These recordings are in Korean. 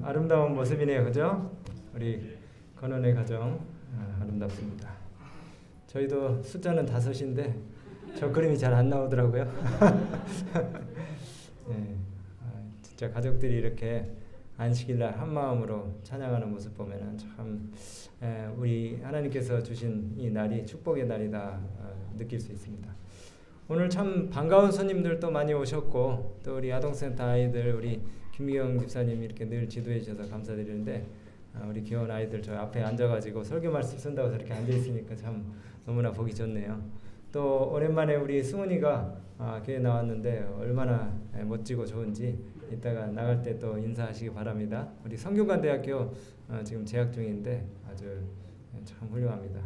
아름다운 모습이네요, 그죠? 우리 건원의 가정 아름답습니다. 저희도 숫자는 5인데 저 그림이 잘 안 나오더라고요. 네, 진짜 가족들이 이렇게 안식일날 한 마음으로 찬양하는 모습 보면은 참 우리 하나님께서 주신 이 날이 축복의 날이다 느낄 수 있습니다. 오늘 참 반가운 손님들도 많이 오셨고 또 우리 아동센터 아이들 우리 김미경 집사님이 이렇게 늘 지도해 주셔서 감사드리는데 우리 귀여운 아이들 저 앞에 앉아가지고 설교 말씀 쓴다고 저렇게 앉아 있으니까 참 너무나 보기 좋네요. 또 오랜만에 우리 승훈이가 교회 나왔는데 얼마나 멋지고 좋은지 이따가 나갈 때 또 인사하시기 바랍니다. 우리 성균관대학교 지금 재학 중인데 아주 참 훌륭합니다.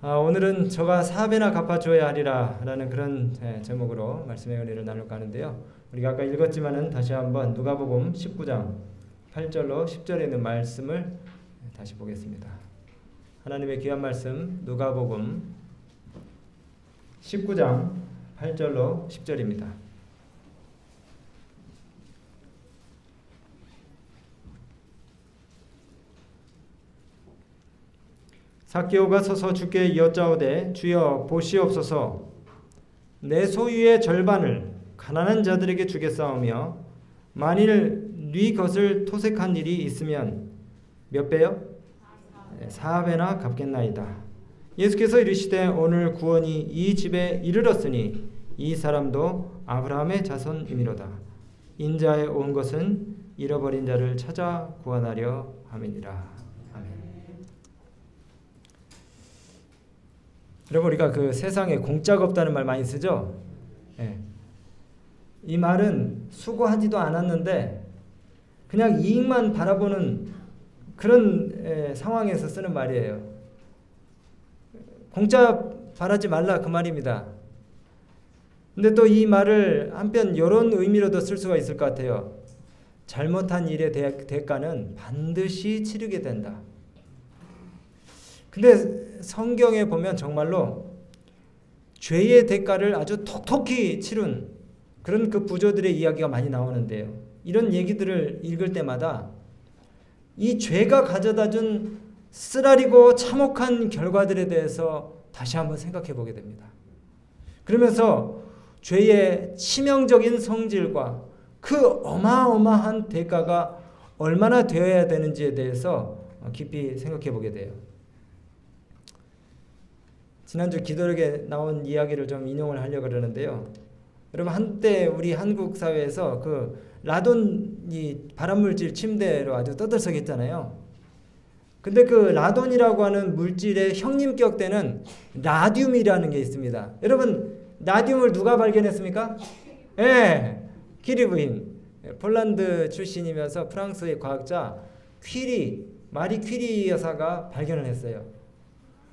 오늘은 저가 4배나 갚아줘야 하리라 라는 그런 제목으로 말씀의 은혜를 나눌까 하는데요. 우리가 아까 읽었지만은 다시 한번 누가복음 19장 8절로 10절에 있는 말씀을 다시 보겠습니다. 하나님의 귀한 말씀 누가복음 19장 8절로 10절입니다. 삭개오가 서서 주께 여짜오되 주여 보시옵소서 내 소유의 절반을 가난한 자들에게 주겠사오며 만일 네 것을 토색한 일이 있으면 몇 배요? 4배나 갚겠나이다. 예수께서 이르시되 오늘 구원이 이 집에 이르렀으니 이 사람도 아브라함의 자손이미로다. 인자에 온 것은 잃어버린 자를 찾아 구원하려 함이니라. 여러분 우리가 그 세상에 공짜가 없다는 말 많이 쓰죠? 예. 이 말은 수고하지도 않았는데 그냥 이익만 바라보는 그런 상황에서 쓰는 말이에요. 공짜 바라지 말라 그 말입니다. 근데 또 이 말을 한편 이런 의미로도 쓸 수가 있을 것 같아요. 잘못한 일의 대가는 반드시 치르게 된다. 근데 성경에 보면 정말로 죄의 대가를 아주 톡톡히 치른 그런 그 부조들의 이야기가 많이 나오는데요. 이런 얘기들을 읽을 때마다 이 죄가 가져다준 쓰라리고 참혹한 결과들에 대해서 다시 한번 생각해 보게 됩니다. 그러면서 죄의 치명적인 성질과 그 어마어마한 대가가 얼마나 되어야 되는지에 대해서 깊이 생각해 보게 돼요. 지난주 기도록에 나온 이야기를 좀 인용을 하려고 그러는데요. 여러분 한때 우리 한국 사회에서 그 라돈이 발암물질 침대로 아주 떠들썩했잖아요. 근데 그 라돈이라고 하는 물질의 형님격 되는 라듐이라는 게 있습니다. 여러분 라듐을 누가 발견했습니까? 예, 키리 부인. 폴란드 출신이면서 프랑스의 과학자 마리 퀴리 여사가 발견을 했어요.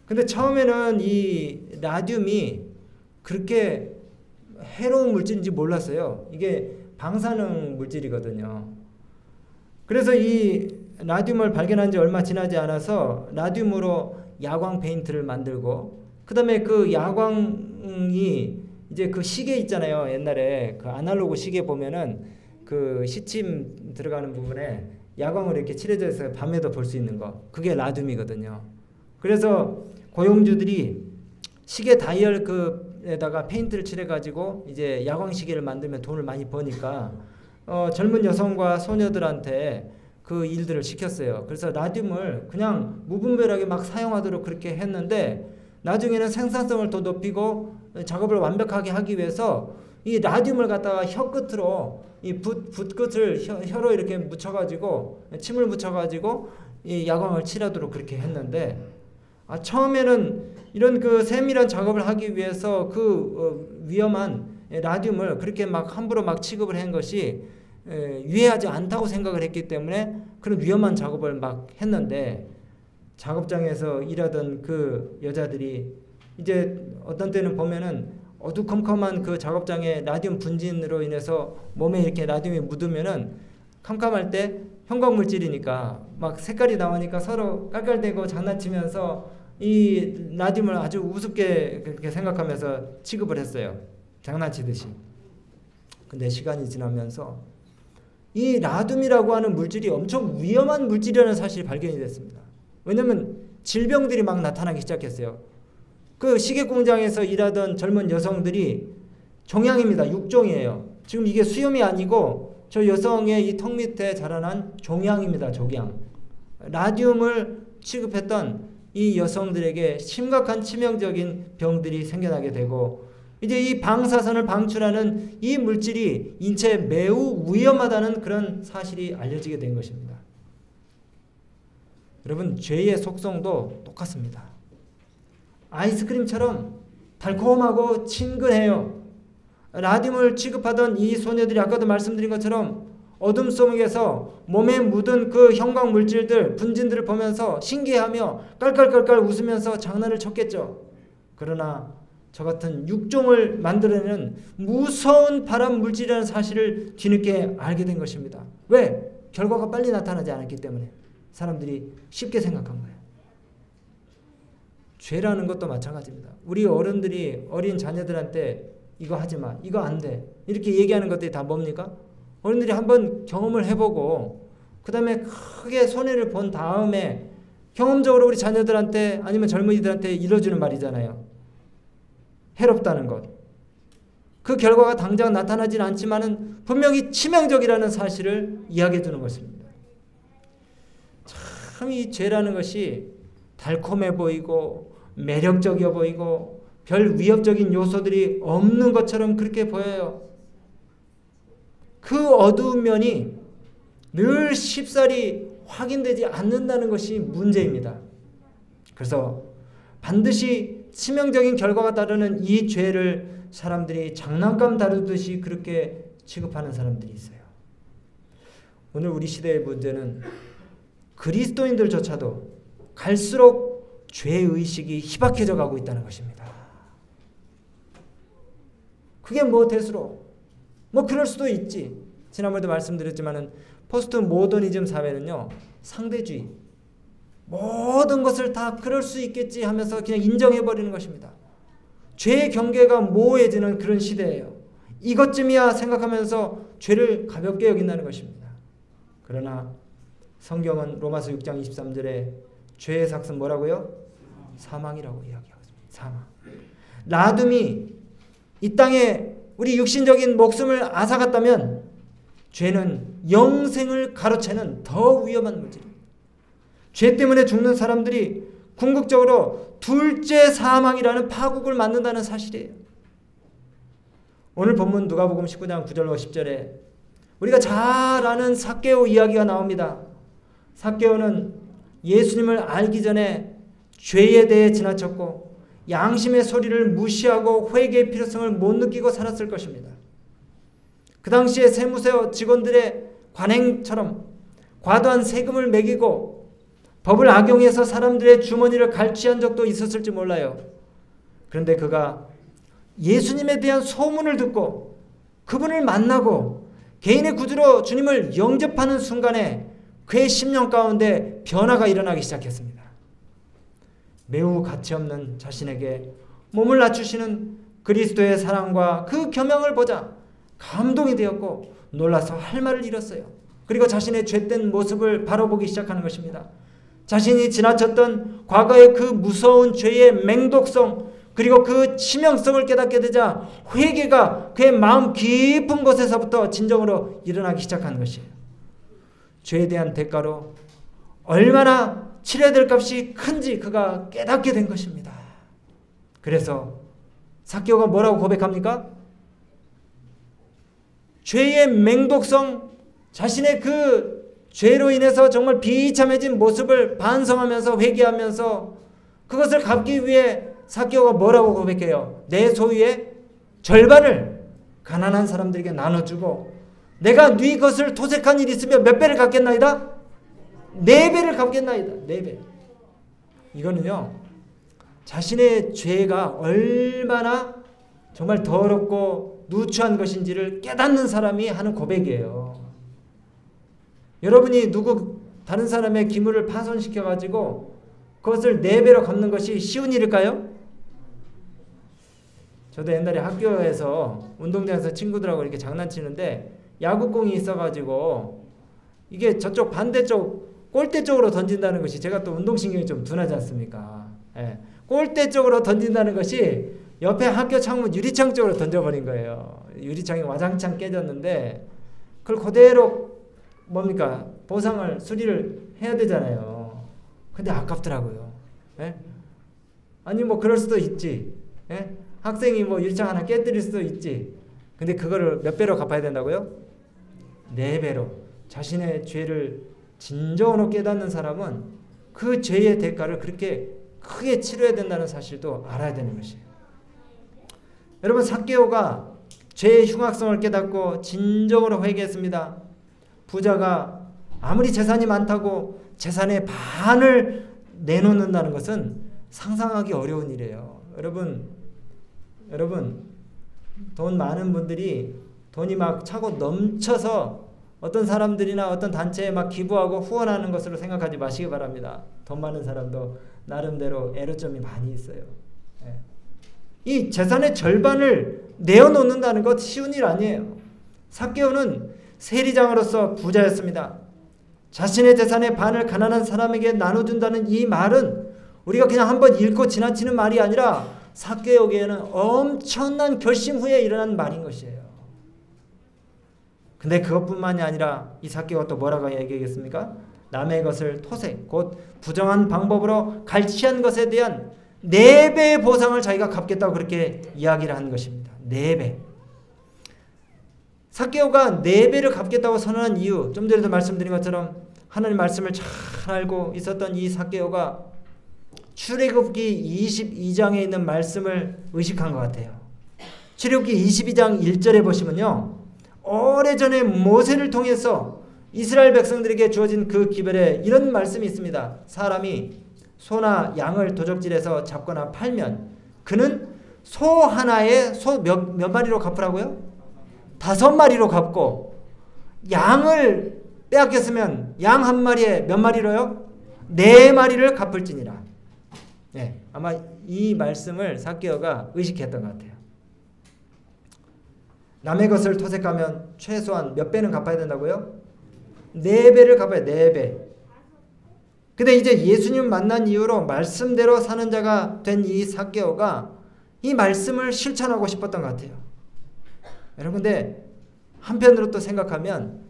근데 처음에는 이 라듐이 그렇게 해로운 물질인지 몰랐어요. 이게 방사능 물질이거든요. 그래서 이 라듐을 발견한 지 얼마 지나지 않아서 라듐으로 야광 페인트를 만들고 그다음에 그 야광이 이제 그 시계 있잖아요. 옛날에 그 아날로그 시계 보면은 그 시침 들어가는 부분에 야광으로 이렇게 칠해져 있어요. 밤에도 볼 수 있는 거. 그게 라듐이거든요. 그래서 고용주들이 시계 다이얼급에다가 페인트를 칠해가지고 이제 야광 시계를 만들면 돈을 많이 버니까 젊은 여성과 소녀들한테 그 일들을 시켰어요. 그래서 라듐을 그냥 무분별하게 막 사용하도록 그렇게 했는데 나중에는 생산성을 더 높이고 작업을 완벽하게 하기 위해서 이 라듐을 갖다가 혀 끝으로 이 붓 끝을 혀로 이렇게 묻혀가지고 침을 묻혀가지고 이 야광을 칠하도록 그렇게 했는데 처음에는 이런 그 세밀한 작업을 하기 위해서 그 위험한 라듐을 그렇게 막 함부로 막 취급을 한 것이 유해하지 않다고 생각을 했기 때문에 그런 위험한 작업을 막 했는데 작업장에서 일하던 그 여자들이 이제 어떤 때는 보면은 어두컴컴한 그 작업장에 라듐 분진으로 인해서 몸에 이렇게 라듐이 묻으면은 캄캄할 때 형광물질이니까 막 색깔이 나오니까 서로 깔깔대고 장난치면서 이 라듐을 아주 우습게 그렇게 생각하면서 취급을 했어요. 장난치듯이. 근데 시간이 지나면서 이 라듐이라고 하는 물질이 엄청 위험한 물질이라는 사실이 발견이 됐습니다. 왜냐하면 질병들이 막 나타나기 시작했어요. 그 시계 공장에서 일하던 젊은 여성들이 종양입니다. 육종이에요. 지금 이게 수염이 아니고 저 여성의 이 턱 밑에 자라난 종양입니다. 종양. 라듐을 취급했던 이 여성들에게 심각한 치명적인 병들이 생겨나게 되고, 이제 이 방사선을 방출하는 이 물질이 인체에 매우 위험하다는 그런 사실이 알려지게 된 것입니다. 여러분, 죄의 속성도 똑같습니다. 아이스크림처럼 달콤하고 친근해요. 라듐을 취급하던 이 소녀들이 아까도 말씀드린 것처럼 어둠 속에서 몸에 묻은 그 형광 물질들, 분진들을 보면서 신기해하며 깔깔깔깔 웃으면서 장난을 쳤겠죠. 그러나 저 같은 육종을 만들어내는 무서운 발암 물질이라는 사실을 뒤늦게 알게 된 것입니다. 왜? 결과가 빨리 나타나지 않았기 때문에 사람들이 쉽게 생각한 거예요. 죄라는 것도 마찬가지입니다. 우리 어른들이 어린 자녀들한테 이거 하지 마, 이거 안 돼, 이렇게 얘기하는 것들이 다 뭡니까? 어른들이 한번 경험을 해보고 그 다음에 크게 손해를 본 다음에 경험적으로 우리 자녀들한테 아니면 젊은이들한테 일러주는 말이잖아요. 해롭다는 것. 그 결과가 당장 나타나지는 않지만은 분명히 치명적이라는 사실을 이야기해 주는 것입니다. 참 이 죄라는 것이 달콤해 보이고 매력적이어 보이고 별 위협적인 요소들이 없는 것처럼 그렇게 보여요. 그 어두운 면이 늘 쉽사리 확인되지 않는다는 것이 문제입니다. 그래서 반드시 치명적인 결과가 따르는 이 죄를 사람들이 장난감 다루듯이 그렇게 취급하는 사람들이 있어요. 오늘 우리 시대의 문제는 그리스도인들조차도 갈수록 죄의식이 희박해져 가고 있다는 것입니다. 그게 뭐 대수로? 뭐 그럴 수도 있지. 지난번에도 말씀드렸지만은 포스트 모더니즘 사회는요, 상대주의, 모든 것을 다 그럴 수 있겠지 하면서 그냥 인정해버리는 것입니다. 죄의 경계가 모호해지는 그런 시대예요. 이것쯤이야 생각하면서 죄를 가볍게 여긴다는 것입니다. 그러나 성경은 로마서 6장 23절에 죄의 삭은 뭐라고요? 사망이라고 이야기하고 있습니다. 사망. 라듐이 이 땅에 우리 육신적인 목숨을 앗아갔다면 죄는 영생을 가로채는 더 위험한 물질입니다. 죄 때문에 죽는 사람들이 궁극적으로 둘째 사망이라는 파국을 맞는다는 사실이에요. 오늘 본문 누가복음 19장 9절과 10절에 우리가 잘 아는 삭개오 이야기가 나옵니다. 삭개오는 예수님을 알기 전에 죄에 대해 지나쳤고 양심의 소리를 무시하고 회개의 필요성을 못 느끼고 살았을 것입니다. 그 당시에 세무서 직원들의 관행처럼 과도한 세금을 매기고 법을 악용해서 사람들의 주머니를 갈취한 적도 있었을지 몰라요. 그런데 그가 예수님에 대한 소문을 듣고 그분을 만나고 개인의 구주로 주님을 영접하는 순간에 그의 심령 가운데 변화가 일어나기 시작했습니다. 매우 가치없는 자신에게 몸을 낮추시는 그리스도의 사랑과 그 겸양을 보자 감동이 되었고 놀라서 할 말을 잃었어요. 그리고 자신의 죄된 모습을 바라보기 시작하는 것입니다. 자신이 지나쳤던 과거의 그 무서운 죄의 맹독성 그리고 그 치명성을 깨닫게 되자 회개가 그의 마음 깊은 곳에서부터 진정으로 일어나기 시작한 것이에요. 죄에 대한 대가로 얼마나 치러야 될 값이 큰지 그가 깨닫게 된 것입니다. 그래서 삭개오가 뭐라고 고백합니까? 죄의 맹독성, 자신의 그 죄로 인해서 정말 비참해진 모습을 반성하면서 회개하면서 그것을 갚기 위해 삭개오가 뭐라고 고백해요? 내 소유의 절반을 가난한 사람들에게 나눠주고 내가 네 것을 토색한 일이 있으면 몇 배를 갚겠나이다? 4배를 갚겠나이다. 4배. 이거는요, 자신의 죄가 얼마나 정말 더럽고 누추한 것인지를 깨닫는 사람이 하는 고백이에요. 여러분이 다른 사람의 기물을 파손시켜가지고 그것을 4배로 갚는 것이 쉬운 일일까요? 저도 옛날에 학교에서 운동장에서 친구들하고 이렇게 장난치는데 야구공이 있어가지고 이게 저쪽 반대쪽 골대 쪽으로 던진다는 것이, 제가 또 운동신경이 좀 둔하지 않습니까? 예. 골대 쪽으로 던진다는 것이 옆에 학교 창문 유리창 쪽으로 던져버린 거예요. 유리창이 와장창 깨졌는데 그걸 그대로 뭡니까? 보상을 수리를 해야 되잖아요. 근데 아깝더라고요. 예? 아니 뭐 그럴 수도 있지. 예? 학생이 뭐 유리창 하나 깨뜨릴 수도 있지. 근데 그거를 몇 배로 갚아야 된다고요? 4배로. 자신의 죄를 진정으로 깨닫는 사람은 그 죄의 대가를 그렇게 크게 치러야 된다는 사실도 알아야 되는 것이에요. 여러분, 삭개오가 죄의 흉악성을 깨닫고 진정으로 회개했습니다. 부자가 아무리 재산이 많다고 재산의 반을 내놓는다는 것은 상상하기 어려운 일이에요. 여러분 돈 많은 분들이 돈이 막 차고 넘쳐서 어떤 사람들이나 어떤 단체에 막 기부하고 후원하는 것으로 생각하지 마시기 바랍니다. 돈 많은 사람도 나름대로 애로점이 많이 있어요. 예. 이 재산의 절반을 내어놓는다는 것 쉬운 일 아니에요. 삭개오는 세리장으로서 부자였습니다. 자신의 재산의 반을 가난한 사람에게 나눠준다는 이 말은 우리가 그냥 한번 읽고 지나치는 말이 아니라 삭개오에게는 엄청난 결심 후에 일어난 말인 것이에요. 근데 그것뿐만이 아니라 이 삭개오가 또 뭐라고 얘기하겠습니까? 남의 것을 토색, 곧 부정한 방법으로 갈취한 것에 대한 4배의 보상을 자기가 갚겠다고 그렇게 이야기를 한 것입니다. 4배. 삭개오가 4배를 갚겠다고 선언한 이유, 좀 전에도 말씀드린 것처럼 하나님 말씀을 잘 알고 있었던 이 삭개오가 출애굽기 22장에 있는 말씀을 의식한 것 같아요. 출애굽기 22장 1절에 보시면요, 오래전에 모세를 통해서 이스라엘 백성들에게 주어진 그 기별에 이런 말씀이 있습니다. 사람이 소나 양을 도적질해서 잡거나 팔면 그는 소 하나에 소 몇 마리로 갚으라고요? 5마리로 갚고, 양을 빼앗겼으면 양 한 마리에 몇 마리로요? 4마리를 갚을지니라. 네, 아마 이 말씀을 삭개오가 의식했던 것 같아요. 남의 것을 토색하면 최소한 몇 배는 갚아야 된다고요? 4배를 갚아야 4배. 근데 이제 예수님 만난 이후로 말씀대로 사는 자가 된 이 삭개오가 이 말씀을 실천하고 싶었던 것 같아요. 여러분, 근데 한편으로 또 생각하면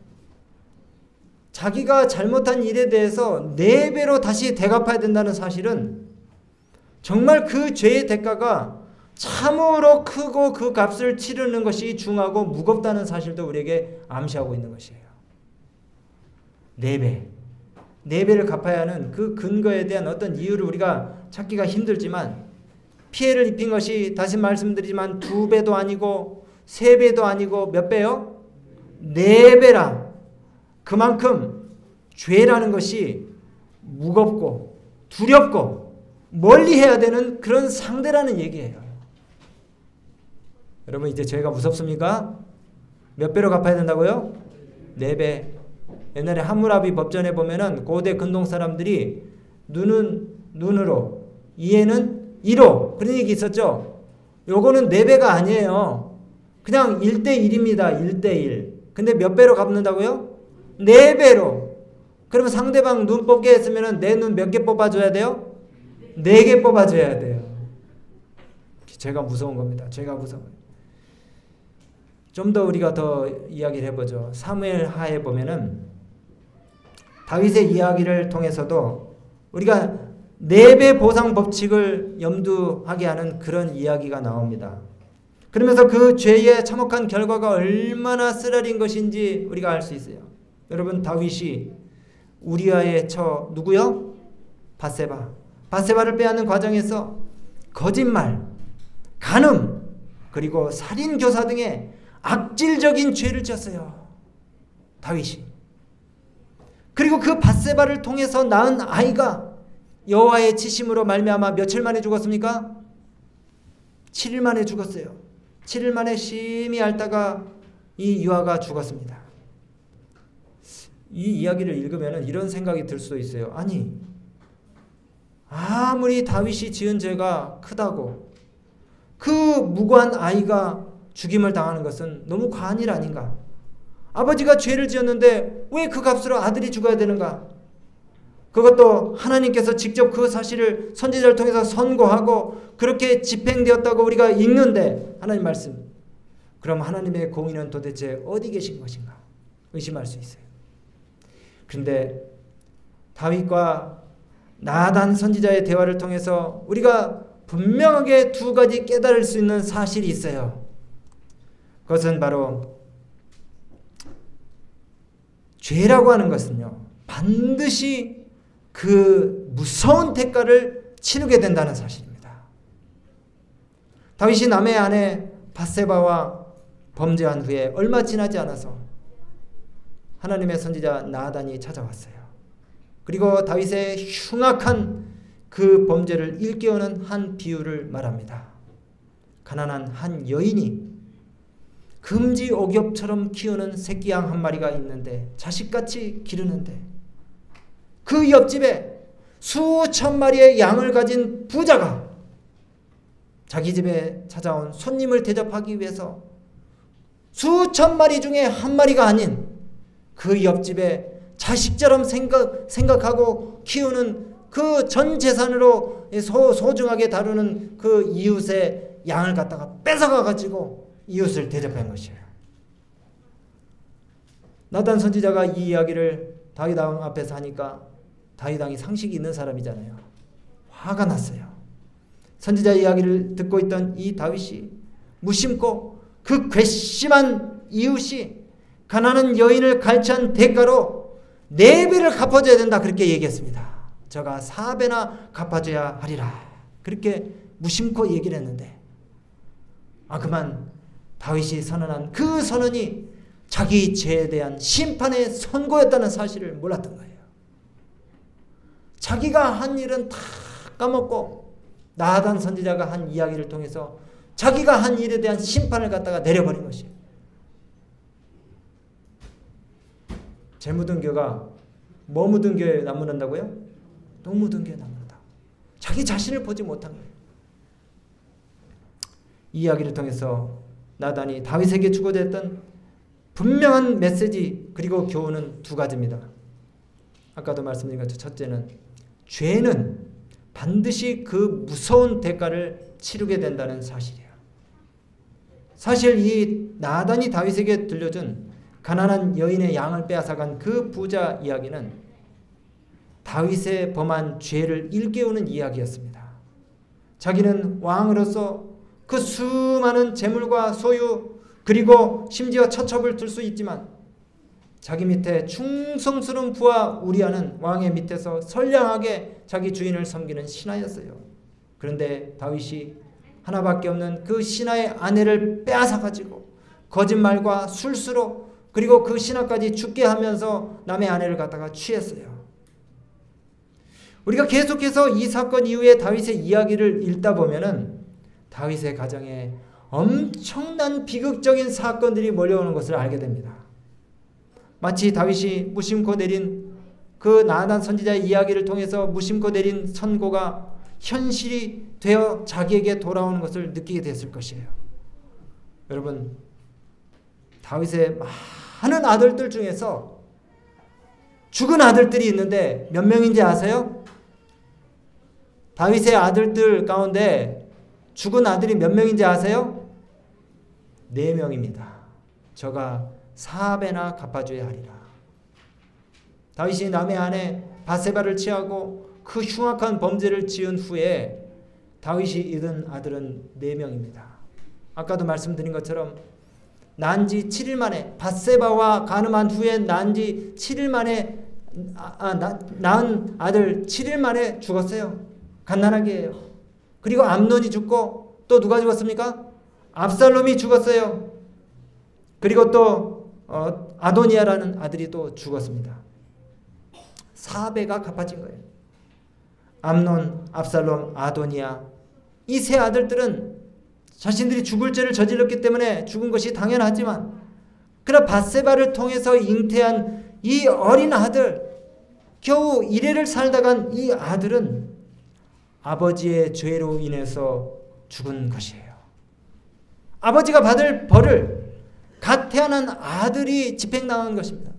자기가 잘못한 일에 대해서 4배로 다시 되갚아야 된다는 사실은 정말 그 죄의 대가가 참으로 크고 그 값을 치르는 것이 중하고 무겁다는 사실도 우리에게 암시하고 있는 것이에요. 4배. 4배를 갚아야 하는 그 근거에 대한 어떤 이유를 우리가 찾기가 힘들지만, 피해를 입힌 것이 다시 말씀드리지만 2배도 아니고 3배도 아니고 몇 배요? 4배라. 그만큼 죄라는 것이 무겁고 두렵고 멀리해야 되는 그런 상대라는 얘기예요. 여러분, 이제 죄가 무섭습니까? 몇 배로 갚아야 된다고요? 4배. 옛날에 함무라비 법전에 보면은 고대 근동 사람들이 눈은 눈으로, 이에는 이로, 그런 얘기 있었죠. 요거는 4배가 아니에요. 그냥 1대1입니다. 1대1. 근데 몇 배로 갚는다고요? 4배로. 그러면 상대방 눈 뽑게 했으면 내 눈 몇 개 뽑아줘야 돼요? 4개 뽑아줘야 돼요. 죄가 무서운 겁니다. 죄가 무서워요. 좀 더 우리가 더 이야기를 해보죠. 사무엘 하에 보면은 다윗의 이야기를 통해서도 우리가 4배 보상 법칙을 염두하게 하는 그런 이야기가 나옵니다. 그러면서 그 죄의 참혹한 결과가 얼마나 쓰라린 것인지 우리가 알 수 있어요. 여러분, 다윗이 우리아의 처 누구요? 밧세바. 밧세바를 빼앗는 과정에서 거짓말, 간음, 그리고 살인 교사 등의 악질적인 죄를 지었어요. 다윗이. 그리고 그 밧세바를 통해서 낳은 아이가 여호와의 지심으로 말미암아 며칠 만에 죽었습니까? 7일 만에 죽었어요. 7일 만에 심히 앓다가 이 유아가 죽었습니다. 이 이야기를 읽으면 이런 생각이 들 수도 있어요. 아니, 아무리 다윗이 지은 죄가 크다고 그 무고한 아이가 죽임을 당하는 것은 너무 과한 일 아닌가? 아버지가 죄를 지었는데 왜 그 값으로 아들이 죽어야 되는가? 그것도 하나님께서 직접 그 사실을 선지자를 통해서 선고하고 그렇게 집행되었다고 우리가 읽는데 하나님 말씀. 그럼 하나님의 공의는 도대체 어디 계신 것인가? 의심할 수 있어요. 그런데 다윗과 나단 선지자의 대화를 통해서 우리가 분명하게 두 가지 깨달을 수 있는 사실이 있어요. 그것은 바로 죄라고 하는 것은요, 반드시 그 무서운 대가를 치르게 된다는 사실입니다. 다윗이 남의 아내 밧세바와 범죄한 후에 얼마 지나지 않아서 하나님의 선지자 나단이 찾아왔어요. 그리고 다윗의 흉악한 그 범죄를 일깨우는 한 비유를 말합니다. 가난한 한 여인이 금지 오겹처럼 키우는 새끼 양 한 마리가 있는데 자식같이 기르는데 그 옆집에 수천 마리의 양을 가진 부자가 자기 집에 찾아온 손님을 대접하기 위해서 수천 마리 중에 한 마리가 아닌 그 옆집에 자식처럼 생각하고 키우는 그 전 재산으로 소중하게 다루는 그 이웃의 양을 갖다가 뺏어가 가지고 이웃을 대접한 것이에요. 나단 선지자가 이 이야기를 다윗 왕 앞에서 하니까 다윗 왕이 상식이 있는 사람이잖아요. 화가 났어요. 선지자 이야기를 듣고 있던 이 다윗이 무심코 그 괘씸한 이웃이 가난한 여인을 갈취한 대가로 4배를 갚아줘야 된다, 그렇게 얘기했습니다. 저가 4배나 갚아줘야 하리라, 그렇게 무심코 얘기를 했는데, 그만 다윗이 선언한 그 선언이 자기 죄에 대한 심판의 선고였다는 사실을 몰랐던 거예요. 자기가 한 일은 다 까먹고 나단 선지자가 한 이야기를 통해서 자기가 한 일에 대한 심판을 갖다가 내려버린 것이에요. 재 묻은 겨가 뭐 묻은 겨에 나무는다고요? 똥 묻은 겨에 나무는다. 자기 자신을 보지 못한 거예요. 이 이야기를 통해서 나단이 다윗에게 주고자 했던 분명한 메시지 그리고 교훈은 두 가지입니다. 아까도 말씀드린 것처럼 첫째는 죄는 반드시 그 무서운 대가를 치르게 된다는 사실이에요. 사실 이 나단이 다윗에게 들려준 가난한 여인의 양을 빼앗아간 그 부자 이야기는 다윗의 범한 죄를 일깨우는 이야기였습니다. 자기는 왕으로서 그 수많은 재물과 소유 그리고 심지어 처첩을 둘 수 있지만 자기 밑에 충성스러운 부하 우리아는 왕의 밑에서 선량하게 자기 주인을 섬기는 신하였어요. 그런데 다윗이 하나밖에 없는 그 신하의 아내를 빼앗아가지고 거짓말과 술수로 그리고 그 신하까지 죽게 하면서 남의 아내를 갖다가 취했어요. 우리가 계속해서 이 사건 이후에 다윗의 이야기를 읽다 보면은 다윗의 가정에 엄청난 비극적인 사건들이 몰려오는 것을 알게 됩니다. 마치 다윗이 무심코 내린 그 나단 선지자의 이야기를 통해서 무심코 내린 선고가 현실이 되어 자기에게 돌아오는 것을 느끼게 됐을 것이에요. 여러분, 다윗의 많은 아들들 중에서 죽은 아들들이 있는데 몇 명인지 아세요? 다윗의 아들들 가운데 죽은 아들이 몇 명인지 아세요? 4명입니다. 저가 4배나 갚아줘야 하리라. 다윗이 남의 아내 밧세바를 취하고 그 흉악한 범죄를 지은 후에 다윗이 잃은 아들은 4명입니다. 아까도 말씀드린 것처럼 난지 7일 만에 밧세바와 간음한 후에 난지 7일 만에 낳은 아들 7일 만에 죽었어요. 갓난아기 예요. 그리고 암논이 죽고 또 누가 죽었습니까? 압살롬이 죽었어요. 그리고 또 아도니아라는 아들이 또 죽었습니다. 4배가 갚아진 거예요. 암논, 압살롬, 아도니아, 이 세 아들들은 자신들이 죽을 죄를 저질렀기 때문에 죽은 것이 당연하지만, 그러나 밧세바를 통해서 잉태한 이 어린 아들, 겨우 1회를 살다간 이 아들은 아버지의 죄로 인해서 죽은 것이에요. 아버지가 받을 벌을 갓 태어난 아들이 집행당한 것입니다.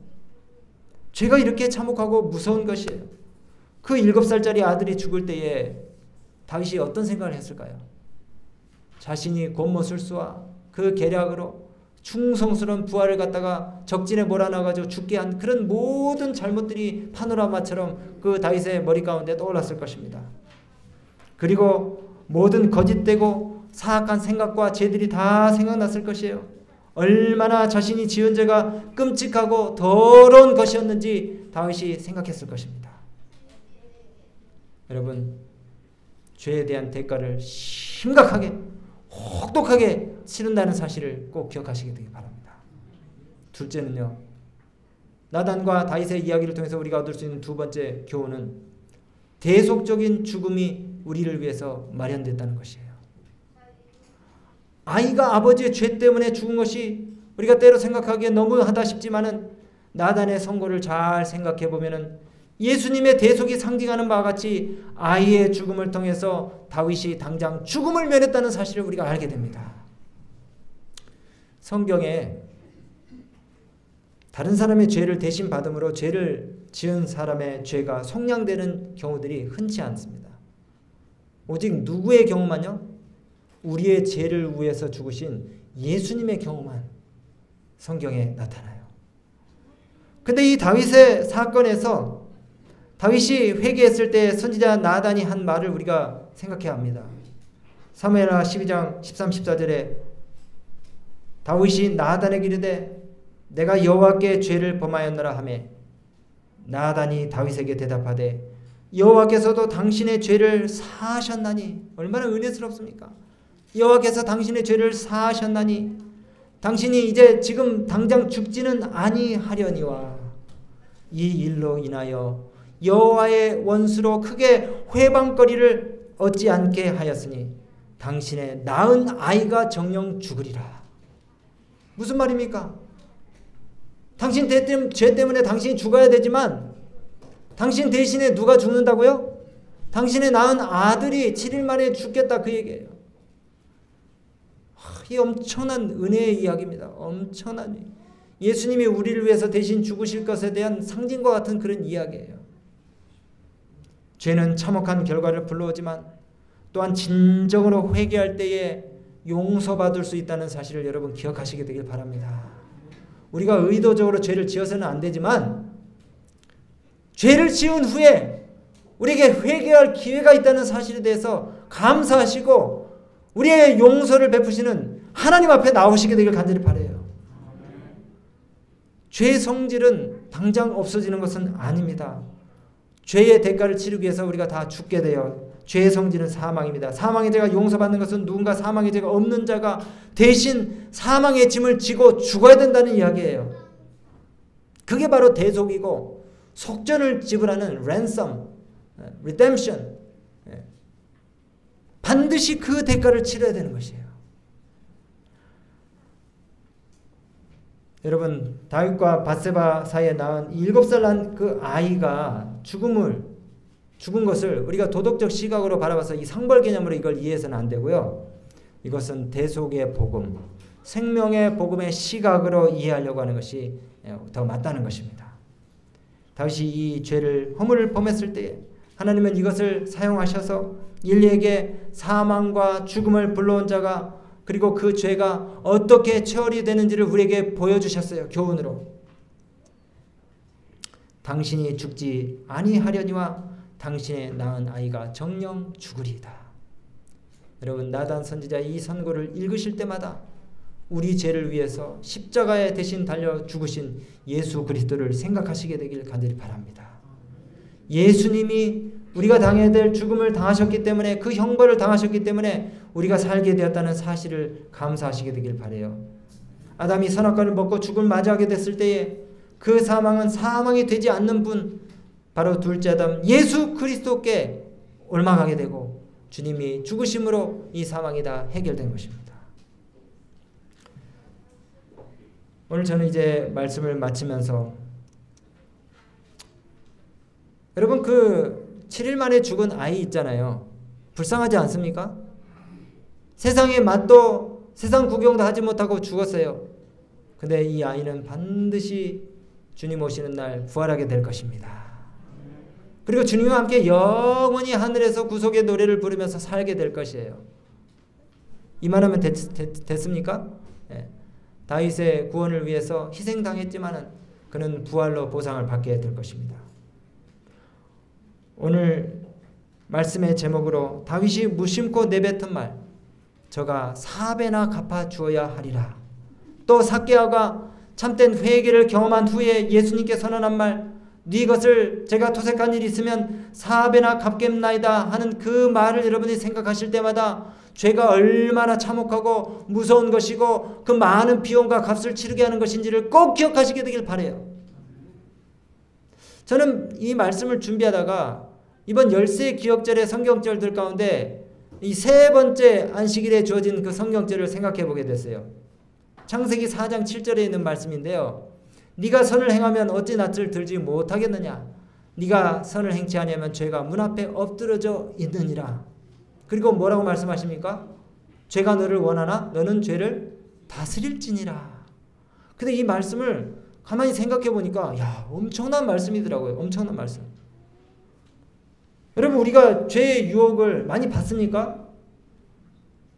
죄가 이렇게 참혹하고 무서운 것이에요. 그 7살짜리 아들이 죽을 때에 다윗이 어떤 생각을 했을까요? 자신이 곤모술수와 그 계략으로 충성스러운 부하를 갖다가 적진에 몰아넣어가지고 죽게 한 그런 모든 잘못들이 파노라마처럼 그 다윗의 머리 가운데 떠올랐을 것입니다. 그리고 모든 거짓되고 사악한 생각과 죄들이 다 생각났을 것이에요. 얼마나 자신이 지은 죄가 끔찍하고 더러운 것이었는지 다윗이 생각했을 것입니다. 여러분, 죄에 대한 대가를 심각하게 혹독하게 치른다는 사실을 꼭 기억하시게 되기 바랍니다. 둘째는요, 나단과 다윗의 이야기를 통해서 우리가 얻을 수 있는 두 번째 교훈은 대속적인 죽음이 우리를 위해서 마련됐다는 것이에요. 아이가 아버지의 죄 때문에 죽은 것이 우리가 때로 생각하기에 너무하다 싶지만은 나단의 선고를 잘 생각해 보면은 예수님의 대속이 상징하는 바와 같이 아이의 죽음을 통해서 다윗이 당장 죽음을 면했다는 사실을 우리가 알게 됩니다. 성경에 다른 사람의 죄를 대신 받음으로 죄를 지은 사람의 죄가 속량되는 경우들이 흔치 않습니다. 오직 누구의 경우만요? 우리의 죄를 위해서 죽으신 예수님의 경우만 성경에 나타나요. 근데 이 다윗의 사건에서 다윗이 회개했을 때 선지자 나단이 한 말을 우리가 생각해야 합니다. 사무엘하 12장 13, 14절에 다윗이 나단에게 이르되 내가 여호와께 죄를 범하였노라 하매 나단이 다윗에게 대답하되 여호와께서도 당신의 죄를 사하셨나니. 얼마나 은혜스럽습니까? 여호와께서 당신의 죄를 사하셨나니 당신이 이제 지금 당장 죽지는 아니하려니와 이 일로 인하여 여호와의 원수로 크게 회방거리를 얻지 않게 하였으니 당신의 낳은 아이가 정녕 죽으리라. 무슨 말입니까? 당신 죄 때문에 당신이 죽어야 되지만 당신 대신에 누가 죽는다고요? 당신의 낳은 아들이 7일 만에 죽겠다, 그 얘기예요. 이 엄청난 은혜의 이야기입니다. 엄청난 예수님이 우리를 위해서 대신 죽으실 것에 대한 상징과 같은 그런 이야기예요. 죄는 참혹한 결과를 불러오지만 또한 진정으로 회개할 때에 용서받을 수 있다는 사실을 여러분 기억하시게 되길 바랍니다. 우리가 의도적으로 죄를 지어서는 안 되지만 죄를 지은 후에 우리에게 회개할 기회가 있다는 사실에 대해서 감사하시고 우리의 용서를 베푸시는 하나님 앞에 나오시게 되길 간절히 바라요. 죄의 성질은 당장 없어지는 것은 아닙니다. 죄의 대가를 치르기 위해서 우리가 다 죽게 돼요. 죄의 성질은 사망입니다. 사망의 죄가 용서받는 것은 누군가 사망의 죄가 없는 자가 대신 사망의 짐을 지고 죽어야 된다는 이야기예요. 그게 바로 대속이고 속전을 지불하는 ransom, redemption. 반드시 그 대가를 치러야 되는 것이에요. 여러분, 다윗과 밧세바 사이에 낳은 7살 난 그 아이가 죽은 것을 우리가 도덕적 시각으로 바라봐서 이 상벌 개념으로 이걸 이해해서는 안 되고요. 이것은 대속의 복음, 생명의 복음의 시각으로 이해하려고 하는 것이 더 맞다는 것입니다. 다윗이 이 죄를 허물을 범했을 때 하나님은 이것을 사용하셔서 인류에게 사망과 죽음을 불러온 자가 그리고 그 죄가 어떻게 처리 되는지를 우리에게 보여주셨어요. 교훈으로. 당신이 죽지 아니하려니와 당신의 낳은 아이가 정녕 죽으리이다. 여러분, 나단 선지자의 이 선고를 읽으실 때마다 우리 죄를 위해서 십자가에 대신 달려 죽으신 예수 그리스도를 생각하시게 되길 간절히 바랍니다. 예수님이 우리가 당해야 될 죽음을 당하셨기 때문에, 그 형벌을 당하셨기 때문에 우리가 살게 되었다는 사실을 감사하시게 되길 바라요. 아담이 선악과를 먹고 죽음을 맞이하게 됐을 때에 그 사망은 사망이 되지 않는 분, 바로 둘째 아담 예수 그리스도께 옮아가게 되고 주님이 죽으심으로 이 사망이 다 해결된 것입니다. 오늘 저는 이제 말씀을 마치면서 여러분, 그 7일 만에 죽은 아이 있잖아요. 불쌍하지 않습니까? 세상의 맛도 세상 구경도 하지 못하고 죽었어요. 근데 이 아이는 반드시 주님 오시는 날 부활하게 될 것입니다. 그리고 주님과 함께 영원히 하늘에서 구속의 노래를 부르면서 살게 될 것이에요. 이만하면 됐습니까? 네. 다윗의 구원을 위해서 희생당했지만은 그는 부활로 보상을 받게 될 것입니다. 오늘 말씀의 제목으로 다윗이 무심코 내뱉은 말, 저가 4배나 갚아 주어야 하리라. 또 삭개아가 참된 회개를 경험한 후에 예수님께 선언한 말, 네 것을 제가 토색한 일이 있으면 4배나 갚겠나이다 하는 그 말을 여러분이 생각하실 때마다 죄가 얼마나 참혹하고 무서운 것이고 그 많은 비용과 값을 치르게 하는 것인지를 꼭 기억하시게 되길 바라요. 저는 이 말씀을 준비하다가 이번 열세 기억절의 성경절들 가운데 이 세 번째 안식일에 주어진 그 성경절을 생각해 보게 됐어요. 창세기 4장 7절에 있는 말씀인데요. 네가 선을 행하면 어찌 낯을 들지 못하겠느냐. 네가 선을 행치 아니하면 죄가 문 앞에 엎드러져 있느니라. 그리고 뭐라고 말씀하십니까? 죄가 너를 원하나 너는 죄를 다스릴지니라. 근데 이 말씀을 가만히 생각해 보니까 야, 엄청난 말씀이더라고요. 엄청난 말씀. 여러분, 우리가 죄의 유혹을 많이 받습니까?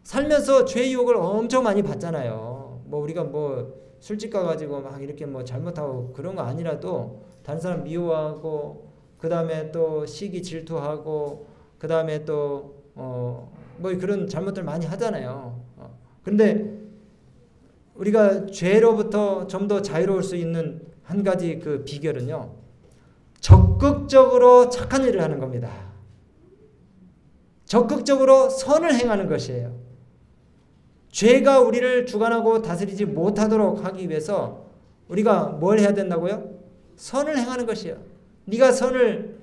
살면서 죄의 유혹을 엄청 많이 받잖아요. 뭐 우리가 뭐 술집 가가지고 막 이렇게 뭐 잘못하고 그런 거 아니라도 다른 사람 미워하고 그 다음에 또 시기 질투하고 그 다음에 또 뭐 그런 잘못들 많이 하잖아요. 근데 우리가 죄로부터 좀 더 자유로울 수 있는 한 가지 그 비결은요, 적극적으로 착한 일을 하는 겁니다. 적극적으로 선을 행하는 것이에요. 죄가 우리를 주관하고 다스리지 못하도록 하기 위해서 우리가 뭘 해야 된다고요? 선을 행하는 것이에요. 네가 선을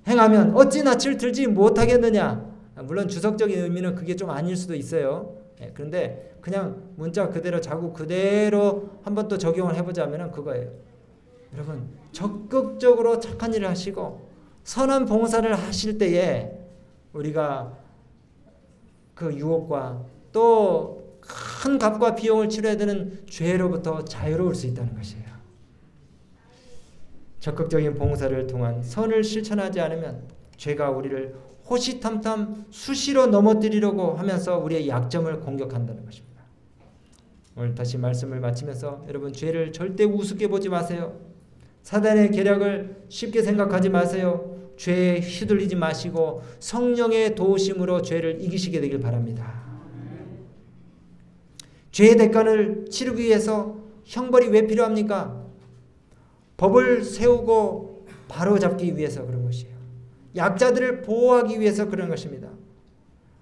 행하면 어찌 낯을 들지 못하겠느냐. 물론 주석적인 의미는 그게 좀 아닐 수도 있어요. 그런데 그냥 문자 그대로 자고 그대로 한번 또 적용을 해보자면 그거예요. 여러분, 적극적으로 착한 일을 하시고 선한 봉사를 하실 때에 우리가 그 유혹과 또 큰 값과 비용을 치러야 되는 죄로부터 자유로울 수 있다는 것이에요. 적극적인 봉사를 통한 선을 실천하지 않으면 죄가 우리를 호시탐탐 수시로 넘어뜨리려고 하면서 우리의 약점을 공격한다는 것입니다. 오늘 다시 말씀을 마치면서 여러분, 죄를 절대 우습게 보지 마세요. 사단의 계략을 쉽게 생각하지 마세요. 죄에 휘둘리지 마시고 성령의 도우심으로 죄를 이기시게 되길 바랍니다. 죄의 대가를 치르기 위해서 형벌이 왜 필요합니까? 법을 세우고 바로잡기 위해서 그런 것이에요. 약자들을 보호하기 위해서 그런 것입니다.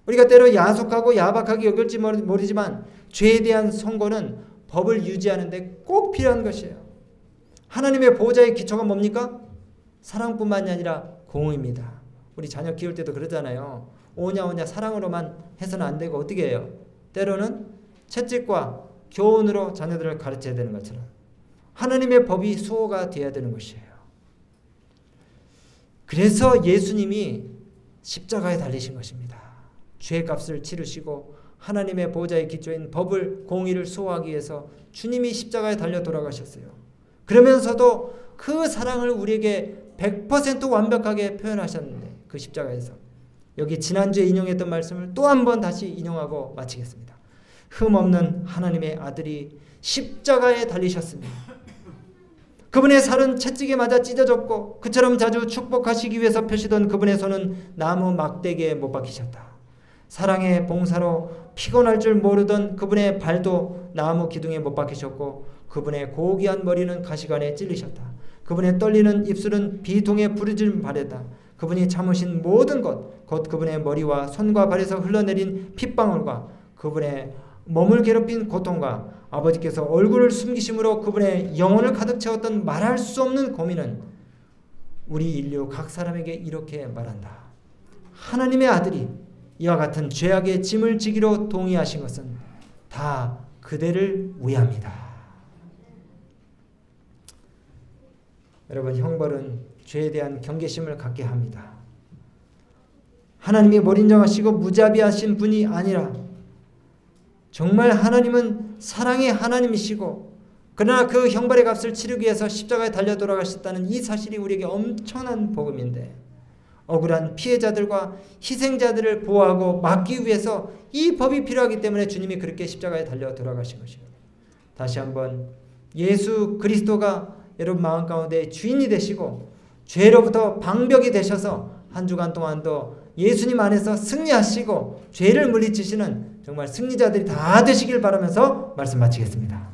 우리가 때로 야속하고 야박하게 여길지 모르지만 죄에 대한 선고는 법을 유지하는 데 꼭 필요한 것이에요. 하나님의 보호자의 기초가 뭡니까? 사랑뿐만이 아니라 공의입니다. 우리 자녀 키울 때도 그러잖아요. 오냐 사랑으로만 해서는 안 되고 어떻게 해요? 때로는 채찍과 교훈으로 자녀들을 가르쳐야 되는 것처럼 하나님의 법이 수호가 되어야 되는 것이에요. 그래서 예수님이 십자가에 달리신 것입니다. 죄값을 치르시고 하나님의 보호자의 기초인 법을, 공의를 수호하기 위해서 주님이 십자가에 달려 돌아가셨어요. 그러면서도 그 사랑을 우리에게 100% 완벽하게 표현하셨는데 그 십자가에서 여기 지난주에 인용했던 말씀을 또 한 번 다시 인용하고 마치겠습니다. 흠없는 하나님의 아들이 십자가에 달리셨습니다. 그분의 살은 채찍에 맞아 찢어졌고 그처럼 자주 축복하시기 위해서 펴시던 그분의 손은 나무 막대기에 못 박히셨다. 사랑의 봉사로 피곤할 줄 모르던 그분의 발도 나무 기둥에 못 박히셨고 그분의 고귀한 머리는 가시관에 찔리셨다. 그분의 떨리는 입술은 비통에 부르짖음 바랬다. 그분이 참으신 모든 것, 곧 그분의 머리와 손과 발에서 흘러내린 핏방울과 그분의 몸을 괴롭힌 고통과 아버지께서 얼굴을 숨기심으로 그분의 영혼을 가득 채웠던 말할 수 없는 고민은 우리 인류 각 사람에게 이렇게 말한다. 하나님의 아들이 이와 같은 죄악의 짐을 지기로 동의하신 것은 다 그대를 위함이다. 여러분, 형벌은 죄에 대한 경계심을 갖게 합니다. 하나님이 몰인정하시고 무자비하신 분이 아니라 정말 하나님은 사랑의 하나님이시고 그러나 그 형벌의 값을 치르기 위해서 십자가에 달려 돌아가셨다는 이 사실이 우리에게 엄청난 복음인데 억울한 피해자들과 희생자들을 보호하고 막기 위해서 이 법이 필요하기 때문에 주님이 그렇게 십자가에 달려 돌아가신 것이에요. 다시 한번 예수 그리스도가 여러분 마음 가운데 주인이 되시고 죄로부터 방벽이 되셔서 한 주간 동안도 예수님 안에서 승리하시고 죄를 물리치시는 정말 승리자들이 다 되시길 바라면서 말씀 마치겠습니다.